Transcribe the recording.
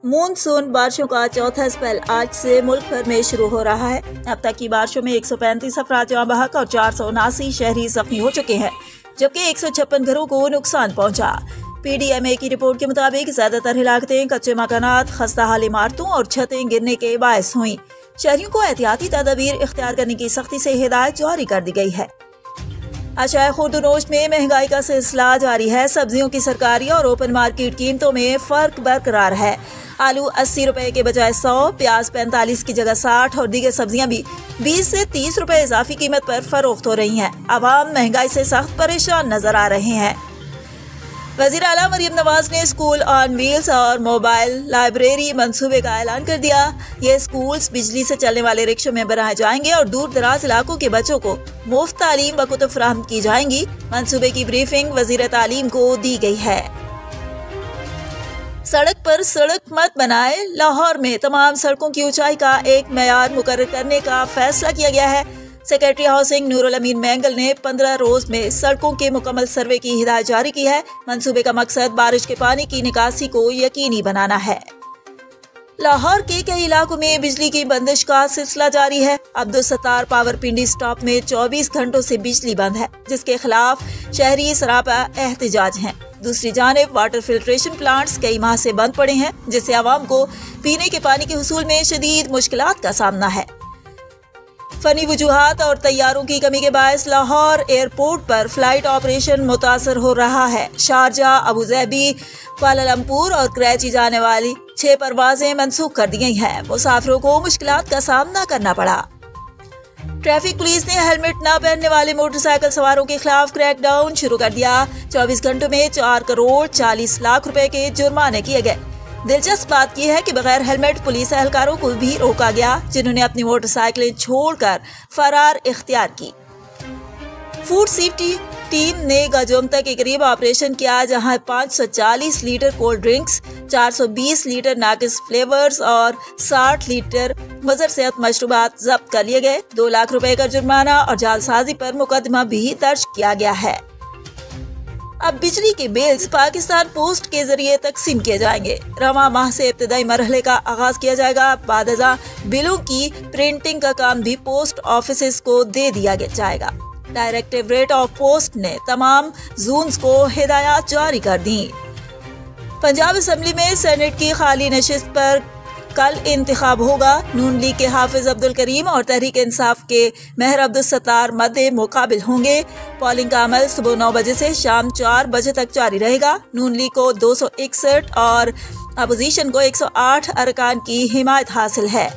Monsoon بارشوں کا چوتھا سپیل آج سے ملک بھر میں شروع ہو رہا ہے۔ اب تک کی بارشوں میں 135 افراد جاں بحق اور 479 شہری زخمی ہو چکے ہیں، جبکہ 156 گھروں کو نقصان پہنچا۔ پی ڈی ایم اے کی رپورٹ کے مطابق زیادہ تر ہلاکتیں کچے مکانات، خستہ حال عمارتوں اور چھتیں گرنے کے باعث ہوئیں۔ شہریوں کو احتیاطی تدابیر اختیار کرنے کی سختی سے ہدایت جاری کر دی گئی ہے۔ اشیاء خوردونوش میں مہنگائی کا سلسلہ جاری ہے۔ سبزیوں کی سرکاری اور اوپن مارکیٹ قیمتوں میں فرق برقرار ہے۔ آلو 80 روپے کے بجائے 100، پیاز 45 کی جگہ 60 اور دیگر سبزیاں بھی 20 سے 30 روپے اضافی قیمت پر فروخت ہو رہی ہیں۔ عوام مہنگائی سے سخت پریشان نظر آ رہے ہیں۔ وزیر اعلیٰ مریم نواز نے اسکول آن ویلز اور موبائل لائبریری منصوبے کا اعلان کر دیا۔ یہ اسکولز بجلی سے چلنے والے رکشوں میں بنائے جائیں گے اور دور دراز علاقوں کے بچوں کو مفت تعلیم و کتب فراہم کی جائیں گی۔ منصوبے کی بریفنگ وزیر تعلیم کو دی گئی ہے۔ سڑک پر سڑک مت بنائے۔ لاہور میں تمام سڑکوں کی اونچائی کا ایک معیار مقرر کرنے کا فیصلہ کیا گیا ہے۔ سیکریٹری ہاؤسنگ نور الامین مینگل نے 15 روز میں سڑکوں کے مکمل سروے کی ہدایت جاری کی ہے۔ منصوبے کا مقصد بارش کے پانی کی نکاسی کو یقینی بنانا ہے۔ لاہور کے کئی علاقوں میں بجلی کی بندش کا سلسلہ جاری ہے۔ عبدالستار پاور پنڈی اسٹاپ میں 24 گھنٹوں سے بجلی بند ہے، جس کے خلاف شہری سراپا احتجاج ہیں۔ دوسری جانب واٹر فلٹریشن پلانٹس کئی ماہ سے بند پڑے ہیں، جس سے عوام کو پینے کے پانی کے حصول میں شدید مشکلات کا سامنا ہے۔ فنی وجوہات اور طیاروں کی کمی کے باعث لاہور ایئرپورٹ پر فلائٹ آپریشن متاثر ہو رہا ہے۔ شارجہ، ابوظہبی، کوالالمپور اور کراچی جانے والی 6 پروازیں منسوخ کر دی گئی ہیں۔ مسافروں کو مشکلات کا سامنا کرنا پڑا۔ ٹریفک پولیس نے ہیلمٹ نہ پہننے والے موٹر سائیکل سواروں کے خلاف کریک ڈاؤن شروع کر دیا۔ 24 گھنٹوں میں 4 کروڑ 40 لاکھ روپے کے جرمانے کیے گئے۔ دلچسپ بات یہ ہے کہ بغیر ہیلمٹ پولیس اہلکاروں کو بھی روکا گیا، جنہوں نے اپنی موٹر سائیکلیں چھوڑ کر فرار اختیار کی۔ فوڈ سیفٹی ٹیم نے گجومتا کے قریب آپریشن کیا، جہاں 540 لیٹر کولڈ ڈرنکس، 420 لیٹر ناقص فلیورز اور 60 لیٹر مضر صحت مشروبات ضبط کر لیے گئے۔ 2 لاکھ روپے کا جرمانہ اور جعلسازی پر مقدمہ بھی درج کیا گیا ہے۔ اب بجلی کے بلز پاکستان پوسٹ کے ذریعے تقسیم کیے جائیں گے۔ رواں ماہ سے ابتدائی مرحلے کا آغاز کیا جائے گا۔ بعد ازاں بلوں کی پرنٹنگ کا کام بھی پوسٹ آفیسز کو دے دیا جائے گا۔ ڈائریکٹریٹ آف پوسٹ نے تمام زونز کو ہدایات جاری کر دیں۔ پنجاب اسمبلی میں سینیٹ کی خالی نشست پر کل انتخاب ہوگا۔ نون لیگ کے حافظ عبدالکریم اور تحریک انصاف کے مہر عبدالستار مد مقابل ہوں گے۔ پولنگ کا عمل صبح 9 بجے سے شام 4 بجے تک جاری رہے گا۔ نون لیگ کو 261 اور اپوزیشن کو 108 ارکان کی حمایت حاصل ہے۔